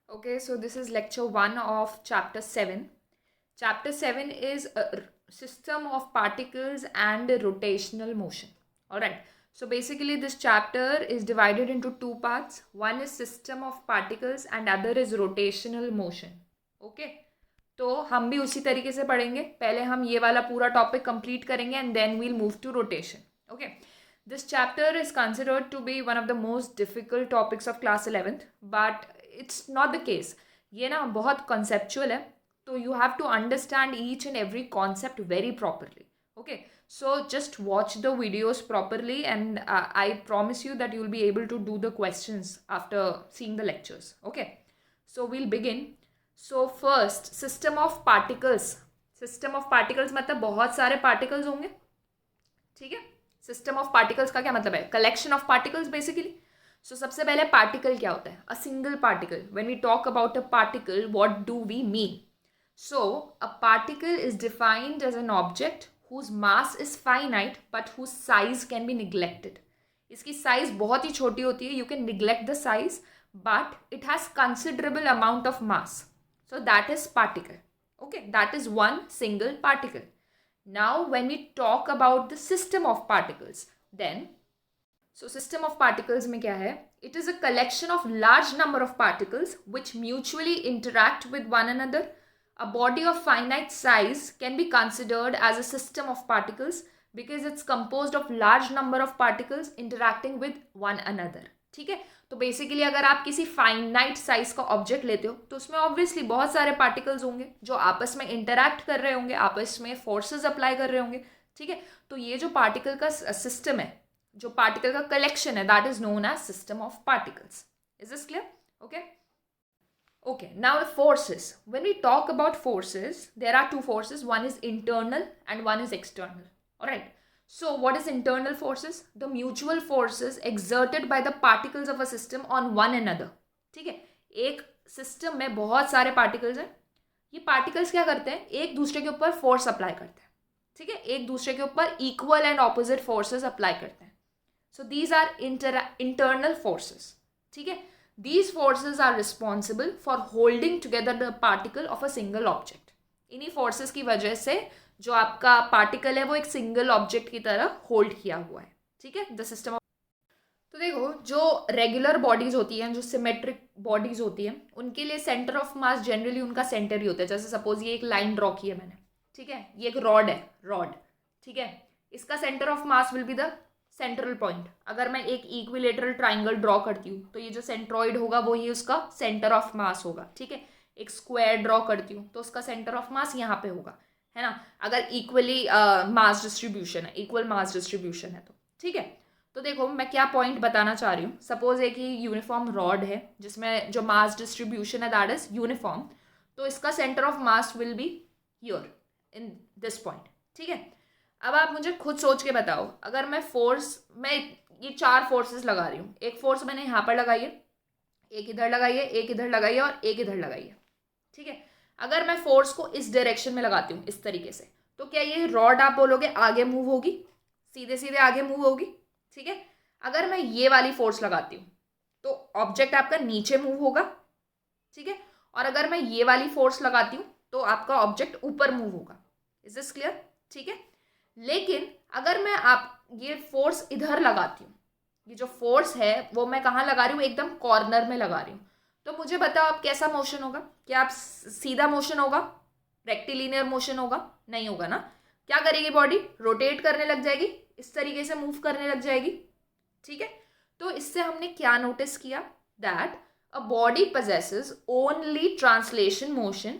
Okay, so this is lecture 1 of chapter 7. Chapter 7 is a system of particles and rotational motion. Alright, so basically this chapter is divided into two parts. One is system of particles and other is rotational motion. Okay, तो हम भी उसी तरीके से पढ़ेंगे. पहले हम ये वाला पूरा टॉपिक कंप्लीट करेंगे and then we'll move to rotation. Okay, this chapter is considered to be one of the most difficult topics of class 11th, but it's not the case. ये ना बहुत conceptual है, तो you have to understand each and every concept very properly. Okay, so just watch the videos properly and I promise you that you will be able to do the questions after seeing the lectures. Okay, so we'll begin. So first, system of particles. System of particles मतलब बहुत सारे particles होंगे, ठीक है. System of particles का क्या मतलब है? Collection of particles basically. So सबसे पहले पार्टिकल क्या होता है? A single particle. When we talk about a particle, what do we mean? So a particle is defined as an object whose mass is finite but whose size can be neglected. इसकी size बहुत ही छोटी होती है. You can neglect the size but it has considerable amount of mass. So that is particle. Okay, that is one single particle. Now when we talk about the system of particles, then so system of particles में क्या है? It is a collection of large number of particles which mutually interact with one another. A body of finite size can be considered as a system of particles because it's composed of large number of particles interacting with one another. ठीक है, तो basically अगर आप किसी finite size का object लेते हो तो उसमें ऑब्वियसली बहुत सारे पार्टिकल्स होंगे जो आपस में इंटरैक्ट कर रहे होंगे, आपस में फोर्सेस अप्लाई कर रहे होंगे. ठीक है, तो ये जो पार्टिकल का सिस्टम है, जो पार्टिकल का कलेक्शन है, that is known as system of particles. Is this clear? Okay. Okay, now the forces. When we talk about forces, there are two forces. One is internal and one is external. All right. So what is internal forces? The mutual forces exerted by the particles of a system on one another. ठीक है, एक system में बहुत सारे particles हैं. ये particles क्या करते हैं? एक दूसरे के ऊपर फोर्स अप्लाई करते हैं. ठीक है, एक दूसरे के ऊपर equal and opposite forces apply करते हैं. So these are internal forces. ठीक है, these forces are responsible for holding together the particle of a single object. इन्हीं forces की वजह से जो आपका पार्टिकल है वो एक सिंगल ऑब्जेक्ट की तरह होल्ड किया हुआ है. ठीक है, द सिस्टम ऑफ. तो देखो, जो रेगुलर बॉडीज होती हैं, जो सिमेट्रिक बॉडीज होती हैं, उनके लिए सेंटर ऑफ मास जनरली उनका सेंटर ही होता है. जैसे सपोज ये एक लाइन ड्रॉ की है मैंने. ठीक है, ये एक रॉड है, रॉड. ठीक है, इसका centre of mass will be the central point. अगर मैं एक इक्विलेटरल ट्राइंगल ड्रॉ करती हूँ तो ये जो सेंट्रॉइड होगा वो ही उसका सेंटर ऑफ मास होगा. ठीक है, एक स्क्वायर ड्रॉ करती हूँ तो उसका सेंटर ऑफ मास यहाँ पे होगा, है ना, अगर इक्वली मास डिस्ट्रीब्यूशन है, इक्वल मास डिस्ट्रीब्यूशन है तो. ठीक है, तो देखो मैं क्या पॉइंट बताना चाह रही हूँ. सपोज एक ही यूनिफॉर्म रॉड है जिसमें जो मास डिस्ट्रीब्यूशन है दैट इज यूनिफॉर्म, तो इसका centre of mass will be here in this point. ठीक है, अब आप मुझे खुद सोच के बताओ, अगर मैं ये चार फोर्सेस लगा रही हूँ. एक फोर्स मैंने यहाँ पर लगाई है, एक इधर लगाई है, एक इधर लगाई है और एक इधर लगाई है. ठीक है, अगर मैं फोर्स को इस डायरेक्शन में लगाती हूँ इस तरीके से, तो क्या ये रॉड आप बोलोगे आगे मूव होगी? सीधे सीधे आगे मूव होगी. ठीक है, अगर मैं ये वाली फोर्स लगाती हूँ तो ऑब्जेक्ट आपका नीचे मूव होगा. ठीक है, और अगर मैं ये वाली फोर्स लगाती हूँ तो आपका ऑब्जेक्ट ऊपर मूव होगा. Is this clear? ठीक है, लेकिन अगर मैं ये फोर्स इधर लगाती हूँ, ये जो फोर्स है वो मैं कहाँ लगा रही हूँ? एकदम कॉर्नर में लगा रही हूँ. तो मुझे बताओ अब कैसा मोशन होगा? क्या आप सीधा मोशन होगा? रेक्टिलिनियर मोशन होगा? नहीं होगा ना. क्या करेगी बॉडी? रोटेट करने लग जाएगी, इस तरीके से मूव करने लग जाएगी. ठीक है, तो इससे हमने क्या नोटिस किया? That a body possesses only translation motion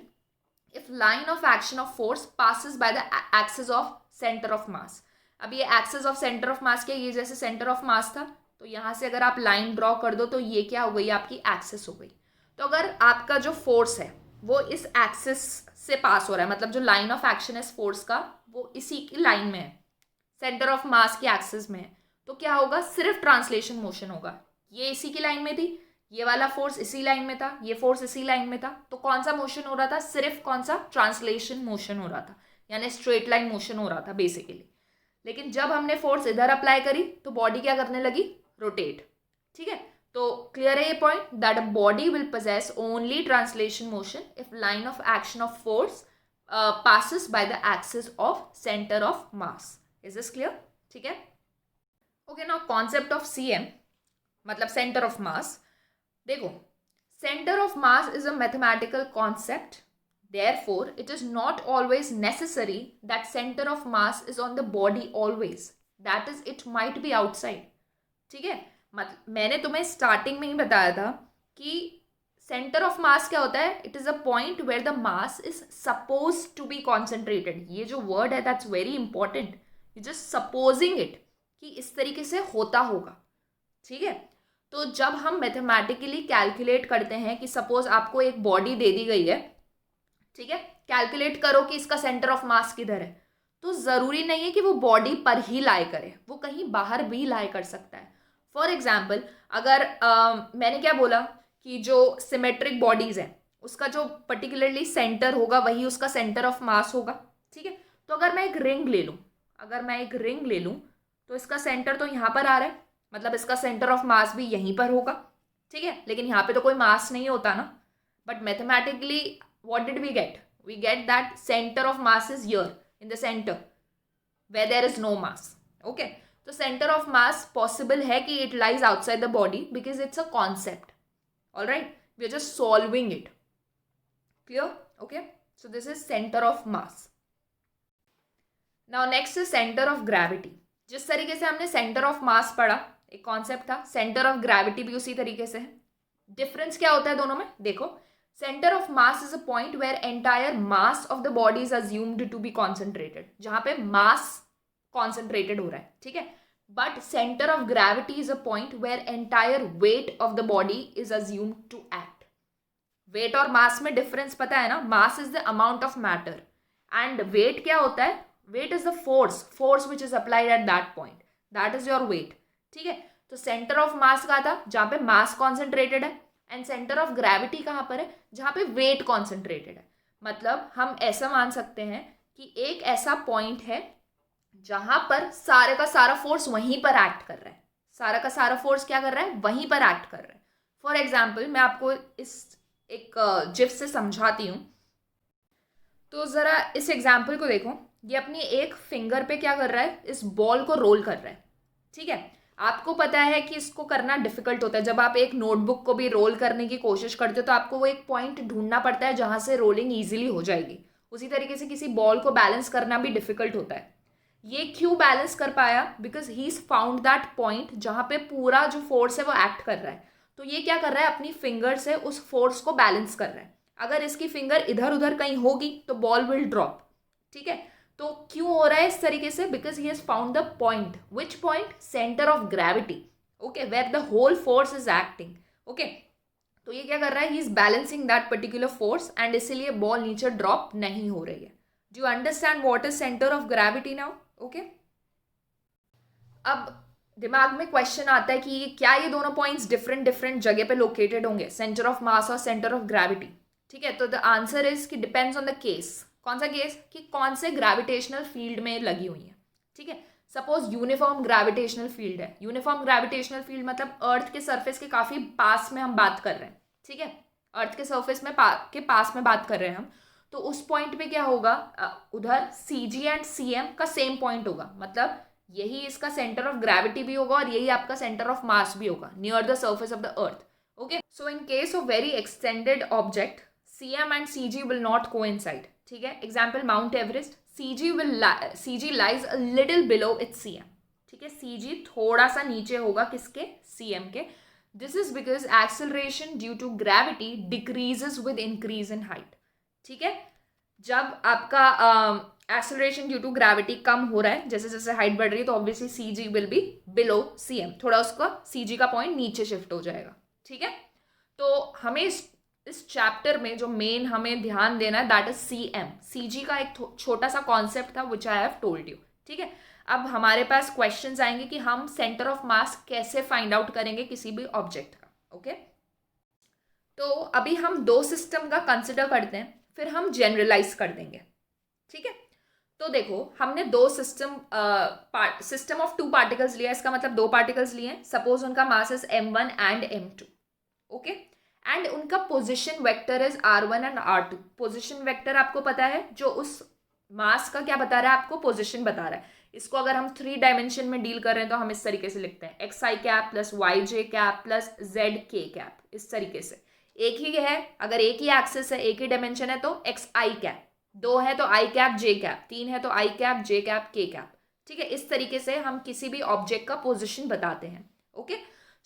if line of action of force passes by the axis of center of mass. अब ये एक्सिस ऑफ सेंटर ऑफ मास क्या? ये जैसे सेंटर ऑफ मास था, तो यहाँ से अगर आप लाइन ड्रॉ कर दो तो ये क्या हो गई? आपकी एक्सिस हो गई. तो अगर आपका जो फोर्स है वो इस एक्सिस से पास हो रहा है, मतलब जो लाइन ऑफ एक्शन है इस फोर्स का वो इसी की लाइन में है, सेंटर ऑफ मास की एक्सिस में है, तो क्या होगा? सिर्फ ट्रांसलेशन मोशन होगा. ये इसी की लाइन में थी, ये वाला फोर्स इसी लाइन में था, ये फोर्स इसी लाइन में था, तो कौन सा मोशन हो रहा था? सिर्फ कौन सा? ट्रांसलेशन मोशन हो रहा था, यानी स्ट्रेट लाइन मोशन हो रहा था बेसिकली. लेकिन जब हमने फोर्स इधर अप्लाई करी तो बॉडी क्या करने लगी? रोटेट. ठीक है, तो क्लियर है ये point, that a body will possess only translation motion if line of action of force passes by the axis of center of mass. Is this clear? ठीक है. Okay, now concept of CM मतलब centre of मास. देखो, centre of mass is a mathematical concept, therefore it is not always necessary that center of mass is on the body always, that is it might be outside. ठीक है, मतलब मैंने तुम्हें starting में ही बताया था कि सेंटर ऑफ मास क्या होता है, it is a point where the mass is suppose to be concentrated. ये जो वर्ड है that's very important, you just supposing it कि इस तरीके से होता होगा. ठीक है, तो जब हम मैथमेटिकली कैलकुलेट करते हैं कि सपोज आपको एक बॉडी दे दी गई है, ठीक है, कैलकुलेट करो कि इसका सेंटर ऑफ मास किधर है, तो ज़रूरी नहीं है कि वो बॉडी पर ही लाई करे, वो कहीं बाहर भी लाई कर सकता है. फॉर एग्जाम्पल, अगर मैंने क्या बोला कि जो सिमेट्रिक बॉडीज़ हैं उसका जो पर्टिकुलरली सेंटर होगा वही उसका सेंटर ऑफ मास होगा. ठीक है, तो अगर मैं एक रिंग ले लूँ तो इसका सेंटर तो यहाँ पर आ रहा है, मतलब इसका सेंटर ऑफ मास भी यहीं पर होगा. ठीक है, लेकिन यहाँ पे तो कोई मास नहीं होता ना. But mathematically what did we get? We get that center of mass is here in the center where there is no mass. Okay, so center of mass possible है कि it lies outside the body because it's a concept. All right, we are just solving it. Clear? Okay, so this is center of mass. Now next is center of gravity. जिस तरीके से हमने center of mass पढ़ा, एक concept था, center of gravity भी उसी तरीके से है. Difference क्या होता है दोनों में? देखो, centre of mass is a point where entire mass of the body is assumed to be concentrated, जहां पे मास कॉन्सेंट्रेटेड हो रहा है. ठीक है, but centre of gravity is a point where entire weight of the body is assumed to act. Weight और mass में difference पता है ना, mass is the amount of matter and weight क्या होता है, weight is the force which is applied at that point, that is your weight. ठीक है, तो सेंटर ऑफ मास कहा था जहां पे मास कॉन्सेंट्रेटेड है, एंड सेंटर ऑफ ग्रेविटी कहाँ पर है, जहाँ पे वेट कॉन्सेंट्रेटेड है. मतलब हम ऐसा मान सकते हैं कि एक ऐसा पॉइंट है जहां पर सारे का सारा फोर्स वहीं पर एक्ट कर रहा है, सारा का सारा फोर्स क्या कर रहा है, वहीं पर एक्ट कर रहा है. फॉर एग्जाम्पल, मैं आपको इस एक जिफ से समझाती हूँ. तो ज़रा इस एग्जाम्पल को देखो, ये अपनी एक फिंगर पे क्या कर रहा है, इस बॉल को रोल कर रहा है. ठीक है, आपको पता है कि इसको करना डिफिकल्ट होता है. जब आप एक नोटबुक को भी रोल करने की कोशिश करते हो तो आपको वो एक पॉइंट ढूंढना पड़ता है जहां से रोलिंग इजीली हो जाएगी. उसी तरीके से किसी बॉल को बैलेंस करना भी डिफिकल्ट होता है. ये क्यों बैलेंस कर पाया, because he is found that point जहां पे पूरा जो फोर्स है वो एक्ट कर रहा है. तो ये क्या कर रहा है, अपनी फिंगर से उस फोर्स को बैलेंस कर रहा है. अगर इसकी फिंगर इधर उधर कहीं होगी तो बॉल विल ड्रॉप. ठीक है, तो क्यों हो रहा है इस तरीके से, because he has found the point. Which point, centre of gravity. Okay, where the whole force is acting. Okay, तो ये क्या कर रहा है, he is balancing that particular force and इसीलिए बॉल नीचे ड्रॉप नहीं हो रही है. Do you understand what is centre of gravity now? Okay, अब दिमाग में क्वेश्चन आता है कि क्या ये दोनों पॉइंट्स डिफरेंट जगह पे लोकेटेड होंगे, सेंटर ऑफ मास और सेंटर ऑफ ग्रेविटी. ठीक है, तो द आंसर इज कि डिपेंड्स ऑन द केस. कौन सा केस, कि कौन से ग्रेविटेशनल फील्ड में लगी हुई है. ठीक है, सपोज यूनिफॉर्म ग्रेविटेशनल फील्ड है. यूनिफॉर्म ग्रेविटेशनल फील्ड मतलब अर्थ के सरफेस के काफी पास में हम बात कर रहे हैं. ठीक है, अर्थ के सरफेस में के पास में बात कर रहे हैं हम. तो उस पॉइंट पे क्या होगा, उधर CG एंड CM का सेम पॉइंट होगा. मतलब यही इसका सेंटर ऑफ ग्रेविटी भी होगा और यही आपका सेंटर ऑफ मास भी होगा, near the surface of the earth. Okay, so in case of very extended object, CM and CG will not coincide. ठीक है, example mount Everest, CG lies a little below it's CM. ठीक है, CG थोड़ा सा नीचे होगा किसके, CM के. This is because acceleration due to gravity decreases with increase in height. ठीक है, जब आपका एक्सेलरेशन ड्यू टू ग्रेविटी कम हो रहा है, जैसे जैसे हाइट बढ़ रही है, तो obviously CG will be below CM, थोड़ा उसका CG का पॉइंट नीचे शिफ्ट हो जाएगा. ठीक है, तो हमें इस चैप्टर में जो मेन हमें ध्यान देना है दैट इज CM. CG का एक छोटा सा कॉन्सेप्ट था विच आई हैव टोल्ड यू. ठीक है, अब हमारे पास क्वेश्चंस आएंगे कि हम सेंटर ऑफ मास कैसे फाइंड आउट करेंगे किसी भी ऑब्जेक्ट का. ओके, तो अभी हम दो सिस्टम का कंसिडर करते हैं, फिर हम जनरलाइज कर देंगे. ठीक है, तो देखो हमने दो सिस्टम ऑफ टू पार्टिकल्स लिया, इसका मतलब दो पार्टिकल्स लिए, सपोज उनका mass is m1 and m2, okay, and उनका position vector is r1 and r2। Position vector आपको पता है, जो उस मास का क्या बता रहा है, आपको पोजिशन बता रहा है। इसको अगर हम 3 डायमेंशन में डील कर रहे हैं तो हम इस तरीके से लिखते हैं, एक्स आई कैप प्लस वाई जे कैप प्लस जेड के कैप, इस तरीके से। एक ही है, अगर एक ही एक्सिस है, एक ही डायमेंशन है तो एक्स आई कैप, दो है तो आई कैप जे कैप, तीन है तो आई कैप जे कैप के कैप, ठीक है। इस तरीके से हम किसी भी ऑब्जेक्ट का पोजिशन बताते हैं, ओके।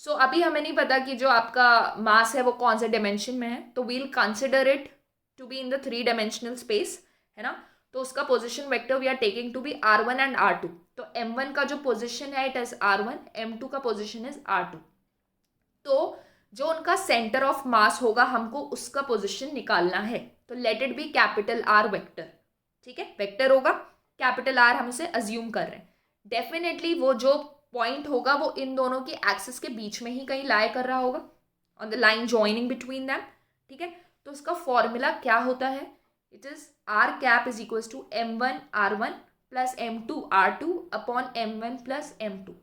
सो अभी हमें नहीं पता कि जो आपका मास है वो कौन से डायमेंशन में है, तो we'll consider it to be in the 3 dimensional space, है ना। तो उसका position vector we are taking to be r1 and r2। तो m1 का जो पोजिशन है इट इज r1, m2 का पोजिशन इज r2। तो जो उनका सेंटर ऑफ मास होगा हमको उसका पोजिशन निकालना है, तो let it be capital R vector, ठीक है। वेक्टर होगा कैपिटल R, हम इसे अज्यूम कर रहे हैं। डेफिनेटली वो जो पॉइंट होगा वो इन दोनों की एक्सिस के बीच में ही कहीं लाई कर रहा होगा, on the line joining between them, ठीक है। तो उसका फॉर्मूला क्या होता है, it is r cap is equal to m1 r1 plus m2 r2 upon m1 plus m2।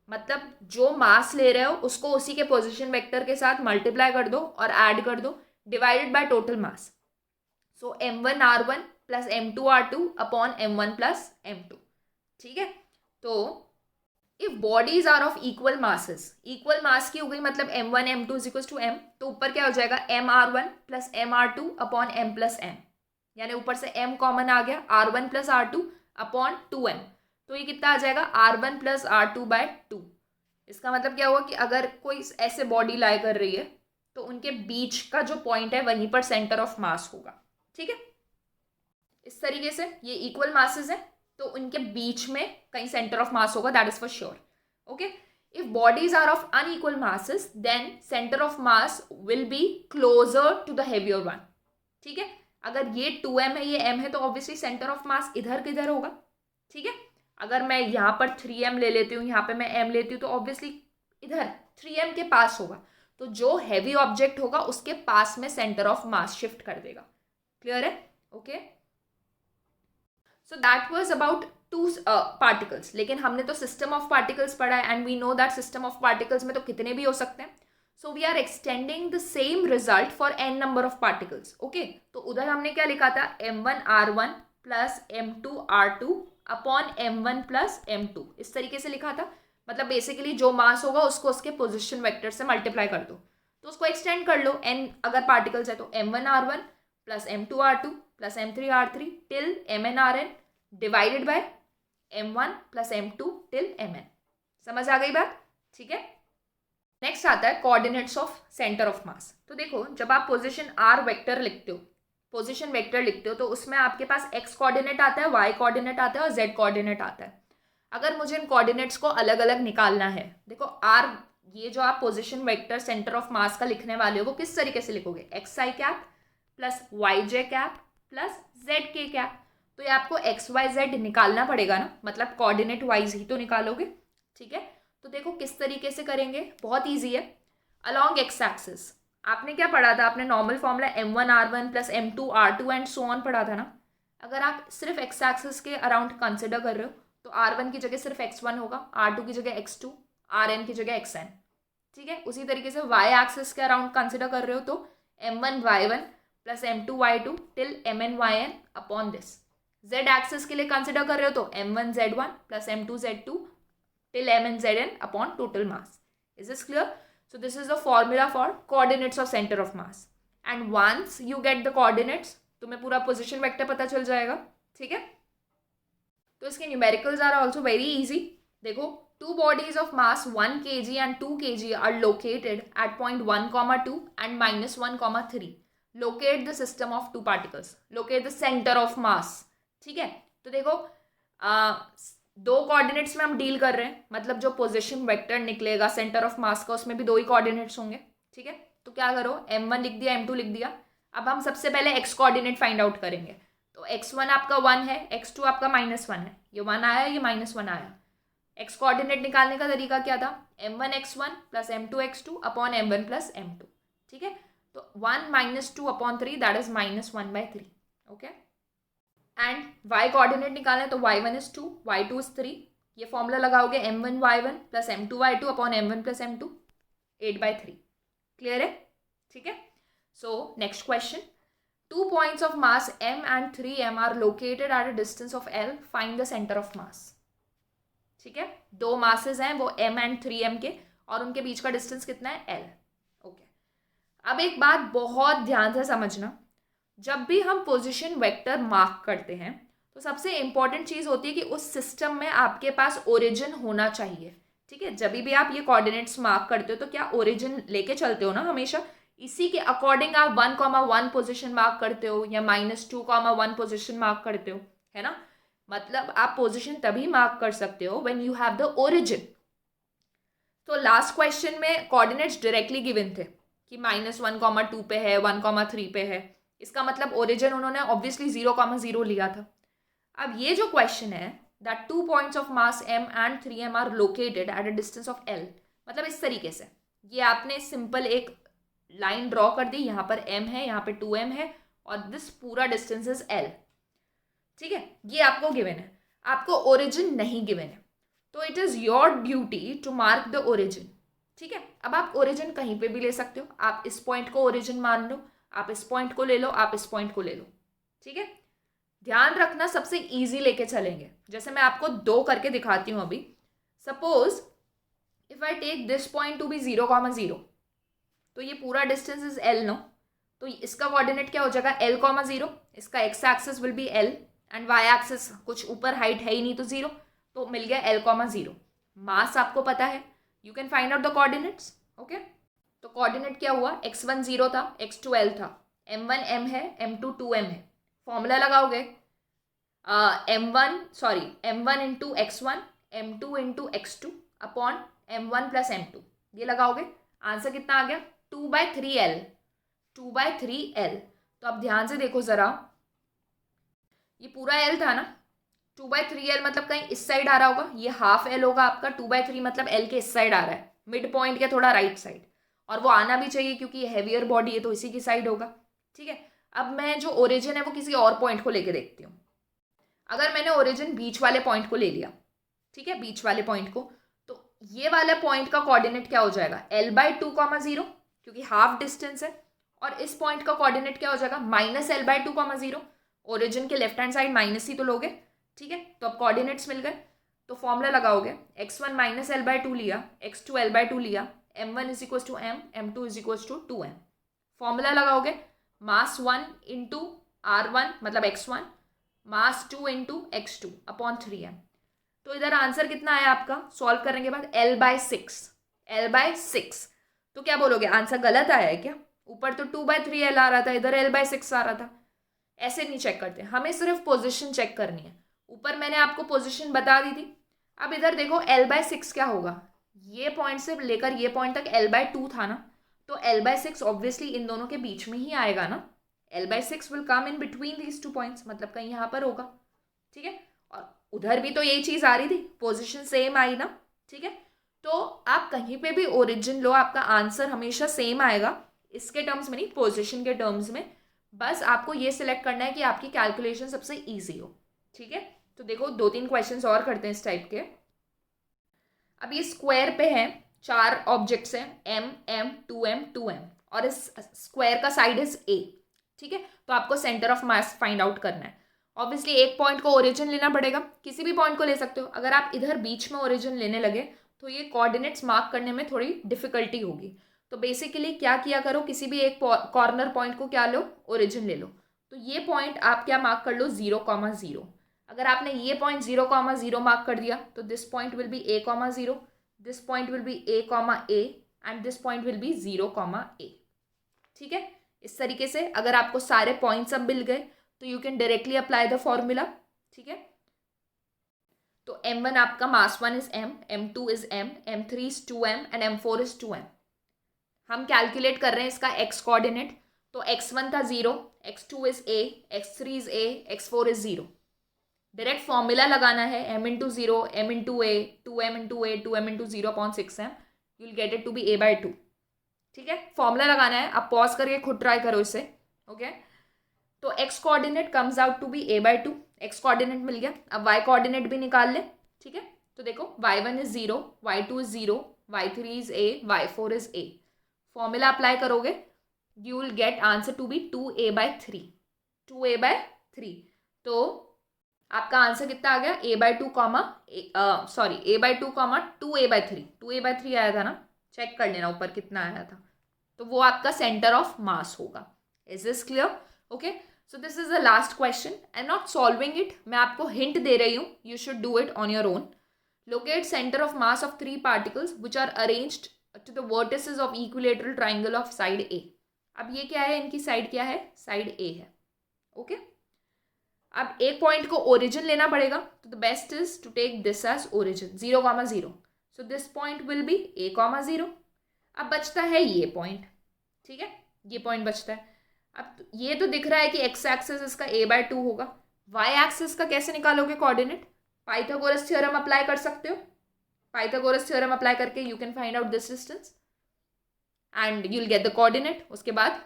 मतलब जो मास ले रहे हो उसको उसी के पोजीशन वेक्टर के साथ मल्टीप्लाई कर दो और ऐड कर दो, divided by total mass. So m1 r1 plus m2 r2 upon m1 plus m2, ठीक है। तो if bodies are of equal masses, equal mass की हो गई मतलब m1 m2 is equal to m, तो ऊपर क्या हो जाएगा m r1 plus m r2 upon m plus m, यानी ऊपर से m कॉमन आ गया, r1 plus r2 upon 2m। तो ये कितना आ जाएगा r1 प्लस r2 बाय 2। इसका मतलब क्या हुआ कि अगर कोई ऐसे बॉडी लाई कर रही है तो उनके बीच का जो पॉइंट है वहीं पर सेंटर ऑफ मास होगा, ठीक है। इस तरीके से ये इक्वल मासेस है तो उनके बीच में कहीं सेंटर ऑफ मास होगा, that is for sure, okay. If bodies are of unequal masses then centre of mass will be closer to the heavier one, ठीक है। अगर ये 2m है, ये m है, तो ऑब्वियसली सेंटर ऑफ मास इधर किधर होगा, ठीक है। अगर मैं यहाँ पर 3m ले लेती हूँ, यहाँ पे मैं m लेती हूँ, तो ऑब्वियसली इधर 3m के पास होगा, तो जो हैवी ऑब्जेक्ट होगा उसके पास में सेंटर ऑफ मास शिफ्ट कर देगा। क्लियर है, okay. So that was about two particles. लेकिन हमने तो सिस्टम ऑफ पार्टिकल्स पढ़ा है and we know that system of particles में तो कितने भी हो सकते हैं। So we are extending the same result for n number of particles, okay. तो उधर हमने क्या लिखा था, m1 r1 plus m2 r2 upon m1 plus m2, इस तरीके से लिखा था। मतलब बेसिकली जो मास होगा उसको उसके पोजिशन वेक्टर से मल्टीप्लाई कर दो, तो उसको एक्सटेंड कर लो, n अगर पार्टिकल्स है तो m1 r1 plus m2 r2 plus m3 r3 till mn rn divided by m1 plus m2 till mn। समझ आ गई बात, ठीक है। नेक्स्ट आता है कोऑर्डिनेट्स ऑफ सेंटर ऑफ मास। तो देखो जब आप पोजीशन r वेक्टर लिखते हो, पोजीशन वेक्टर लिखते हो, तो उसमें आपके पास x कोऑर्डिनेट आता है, y कोऑर्डिनेट आता है और z कोऑर्डिनेट आता है। अगर मुझे इन कोऑर्डिनेट्स को अलग अलग निकालना है, देखो r, ये जो आप पोजीशन वेक्टर सेंटर ऑफ मास का लिखने वाले हो वो किस तरीके से लिखोगे, एक्स आई कैप प्लस वाई जे कैप प्लस जेड के कैप। तो ये आपको एक्स वाई जेड निकालना पड़ेगा ना, मतलब कोऑर्डिनेट वाइज ही तो निकालोगे, ठीक है। तो देखो किस तरीके से करेंगे, बहुत ईजी है। अलॉन्ग एक्स एक्सिस आपने क्या पढ़ा था, आपने normal formula m1 r1 plus m2 r2 and so on पढ़ा था ना। अगर आप सिर्फ एक्स एक्सिस के अराउंड कंसिडर कर रहे हो तो r1 की जगह सिर्फ x1 होगा, r2 की जगह x2, rn की जगह xn, ठीक है। उसी तरीके से y एक्सिस के अराउंड कंसिडर कर रहे हो तो m1 y1 plus m2 y2 till mn yn upon this. z axis के लिए कंसिडर कर रहे हो तो m1 z1 plus m2 z2 till mn zn upon total mass. Is this clear? So this is the formula for coordinates of center of mass. And once you get the coordinates, तुम्हें पूरा position vector पता चल जाएगा, ठीक है। तो इसके numericals are also very easy. देखो two bodies of mass 1 kg and 2 kg are located at point 1, 2 and -1, 3. Locate the system of two particles. Locate the center of mass. ठीक है। तो देखो दो कोऑर्डिनेट्स में हम डील कर रहे हैं, मतलब जो पोजीशन वेक्टर निकलेगा सेंटर ऑफ मास का उसमें भी दो ही कोऑर्डिनेट्स होंगे, ठीक है। तो क्या करो, m1 लिख दिया, m2 लिख दिया। अब हम सबसे पहले x कोऑर्डिनेट फाइंड आउट करेंगे। तो x1 आपका 1 है, x2 आपका -1 है, ये 1 आया, ये -1 आया। x कोऑर्डिनेट निकालने का तरीका क्या था, m1 x1 plus m2 x2 upon m1 plus m2, ठीक है। तो 1 - 2 upon 3 that is -1/3, okay. And y coordinate निकालना है तो y1 इज 2, y2 इज 3. ये फॉर्मूला लगाओगे m1y1 plus m2y2 upon m1 plus m2, 8/3. Clear है? ठीक है. So next question. 2 points of mass m and 3m are located at a distance of L. Find the center of mass. ठीक है. दो masses हैं वो m and 3m के, और उनके बीच का डिस्टेंस कितना है? L. ओके. अब एक बात बहुत ध्यान से समझना, जब भी हम पोजीशन वेक्टर मार्क करते हैं तो सबसे इंपॉर्टेंट चीज़ होती है कि उस सिस्टम में आपके पास ओरिजिन होना चाहिए. ठीक है. जब भी आप ये कोऑर्डिनेट्स मार्क करते हो तो क्या ओरिजिन लेके चलते हो ना हमेशा. इसी के अकॉर्डिंग आप 1,1 पोजीशन मार्क करते हो या -2,1 पोजीशन मार्क करते हो, है ना. मतलब आप पोजीशन तभी मार्क कर सकते हो when you have the origin. तो लास्ट क्वेश्चन में कोऑर्डिनेट्स डायरेक्टली गिवन थे कि -1,2 पे है, 1,3 पे है. इसका मतलब ओरिजिन उन्होंने ऑब्वियसली 0,0 लिया था. अब ये जो क्वेश्चन है that 2 points of mass m and 3m are located at a distance of L, मतलब इस तरीके से ये आपने सिंपल एक लाइन ड्रॉ कर दी. यहाँ पर m है, यहाँ पे 2m है, और दिस पूरा डिस्टेंस इज L. ठीक है. ये आपको गिवन है, आपको ओरिजिन नहीं गिवन है, तो it is your duty to mark the origin. ठीक है. अब आप ओरिजिन कहीं पे भी ले सकते हो. आप इस पॉइंट को ओरिजिन मान लो, आप इस पॉइंट को ले लो, आप इस पॉइंट को ले लो. ठीक है. ध्यान रखना सबसे इजी लेके चलेंगे. जैसे मैं आपको 2 करके दिखाती हूँ अभी. Suppose if I take this point to be 0,0, तो ये पूरा डिस्टेंस इज L नो. तो इसका कोऑर्डिनेट क्या हो जाएगा? L,0. इसका x axis will be L and y axis कुछ ऊपर हाइट है ही नहीं तो 0, तो मिल गया L,0. मास आपको पता है, you can find out the coordinates. Okay. तो कोऑर्डिनेट क्या हुआ? x1 0 था, x2 L था, m1 m है, m2 2m है. फॉर्मूला लगाओगे m1 into x1 m2 into x2 upon m1 plus m2. ये लगाओगे, आंसर कितना आ गया? 2/3L. 2/3L. तो अब ध्यान से देखो ज़रा, ये पूरा L था ना. 2/3L मतलब कहीं इस साइड आ रहा होगा, ये हाफ L होगा आपका. 2/3 मतलब L के इस साइड आ रहा है, मिड पॉइंट के थोड़ा राइट साइड, और वो आना भी चाहिए क्योंकि ये हैवियर बॉडी है तो इसी की साइड होगा. ठीक है. अब मैं जो ओरिजिन है वो किसी और पॉइंट को लेके देखती हूँ. अगर मैंने ओरिजिन बीच वाले पॉइंट को ले लिया, ठीक है, बीच वाले पॉइंट को, तो ये वाला पॉइंट का कोऑर्डिनेट क्या हो जाएगा? L/2,0, क्योंकि हाफ डिस्टेंस है. और इस पॉइंट का कोऑर्डिनेट क्या हो जाएगा? -L/2,0. ओरिजिन के लेफ्ट हैंड साइड माइनस ही तो लोगे. ठीक है. तो अब कोऑर्डिनेट्स मिल गए. तो फॉर्मूला लगाओगे, x1 -L/2 लिया, x2 L/2 लिया, m1 is equal to m, m2 is equal to 2m. Formula लगाओगे, मास 1 इंटू r1 मतलब x1, मास 2 इंटू x2 अपॉन 3m. तो इधर आंसर कितना आया आपका सॉल्व करने के बाद? L/6. L/6. तो क्या बोलोगे, आंसर गलत आया है क्या? ऊपर तो 2/3L आ रहा था, इधर L/6 आ रहा था. ऐसे नहीं चेक करते, हमें सिर्फ पोजीशन चेक करनी है. ऊपर मैंने आपको पोजीशन बता दी थी. अब इधर देखो L/6 क्या होगा. ये पॉइंट से लेकर ये पॉइंट तक L/2 था ना, तो L/6 ऑब्वियसली इन दोनों के बीच में ही आएगा ना. L/6 will come in between these 2 points, मतलब कहीं यहाँ पर होगा. ठीक है. और उधर भी तो यही चीज़ आ रही थी, पोजीशन सेम आई ना. ठीक है. तो आप कहीं पे भी ओरिजिन लो, आपका आंसर हमेशा सेम आएगा. इसके टर्म्स में नहीं, पोजीशन के टर्म्स में. बस आपको ये सिलेक्ट करना है कि आपकी कैलकुलेशन सबसे ईजी हो. ठीक है. तो देखो 2-3 क्वेश्चंस और करते हैं इस टाइप के. अब ये स्क्वायर पे हैं, 4 ऑब्जेक्ट्स हैं, m, m, 2m, 2m, और इस स्क्वायर का साइड इज a. ठीक है. तो आपको centre of mass find out करना है. ऑब्वियसली एक पॉइंट को ओरिजिन लेना पड़ेगा, किसी भी पॉइंट को ले सकते हो. अगर आप इधर बीच में ओरिजिन लेने लगे तो ये कोऑर्डिनेट्स मार्क करने में थोड़ी डिफिकल्टी होगी. तो बेसिकली क्या किया करो, किसी भी एक कॉर्नर पॉइंट को क्या लो, ओरिजिन ले लो. तो ये पॉइंट आप क्या मार्क कर लो, 0,0. अगर आपने ये पॉइंट 0,0 मार्क कर दिया तो this point will be a,0, this point will B a,a and this point will B 0,a. ठीक है. इस तरीके से अगर आपको सारे पॉइंट्स अब मिल गए तो you can directly apply the formula. ठीक है. तो m1 आपका मास 1 is m, m2 is m, m3 is 2m and m4 is 2m. हम कैलकुलेट कर रहे हैं इसका x कोऑर्डिनेट. तो x1 था 0, x2 is a, x3 is a, x4 is 0. Direct formula लगाना है, m into 0, m into a, 2m into a, 2m into 0/6m, you will get it to be a/2. ठीक है. Formula लगाना है, आप pause करके खुद ट्राई करो इसे. ओके. तो x coordinate comes out to be a/2. X coordinate मिल गया, अब वाई कोऑर्डिनेट भी निकाल ले, ठीक है। तो देखो y1 is 0, y2 is 0, y3 is a, y4 is a। Formula apply करोगे, you will get answer to be 2a/3, 2a/3। तो आपका आंसर कितना आ गया, a/2 comma sorry a/2 comma 2a/3, 2a/3 आया था ना, चेक कर लेना ऊपर कितना आया था। तो वो आपका सेंटर ऑफ मास होगा। Is this clear? Okay, so this is the last question. I am not solving it, मैं आपको हिंट दे रही हूँ, you should do it on your own. Locate centre of mass of 3 particles which are arranged to the vertices of equilateral triangle of side a. अब ये क्या है, इनकी साइड क्या है, साइड ए है। ओके, अब एक पॉइंट को ओरिजिन लेना पड़ेगा, तो the best is to take this as origin, 0,0। So this point will be a,0। अब बचता है ये पॉइंट, ठीक है, ये पॉइंट बचता है। अब ये तो दिख रहा है कि एक्स एक्सिस इसका a/2 होगा, वाई एक्सिस का कैसे निकालोगे कोऑर्डिनेट? पाइथागोरस थ्योरम अप्लाई कर सकते हो, पाइथागोरस थ्योरम अप्लाई करके you can find out this distance and you will get the coordinate, उसके बाद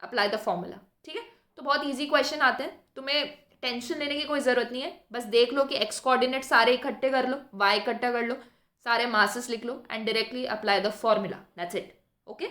अप्लाई द फॉर्मूला, ठीक है। तो बहुत ईजी क्वेश्चन आते हैं, तुम्हें टेंशन लेने की कोई ज़रूरत नहीं है, बस देख लो कि एक्स कोऑर्डिनेट सारे इकट्ठे कर लो, वाई इकट्ठा कर लो, सारे मासेस लिख लो and directly apply the formula, that's it. Okay.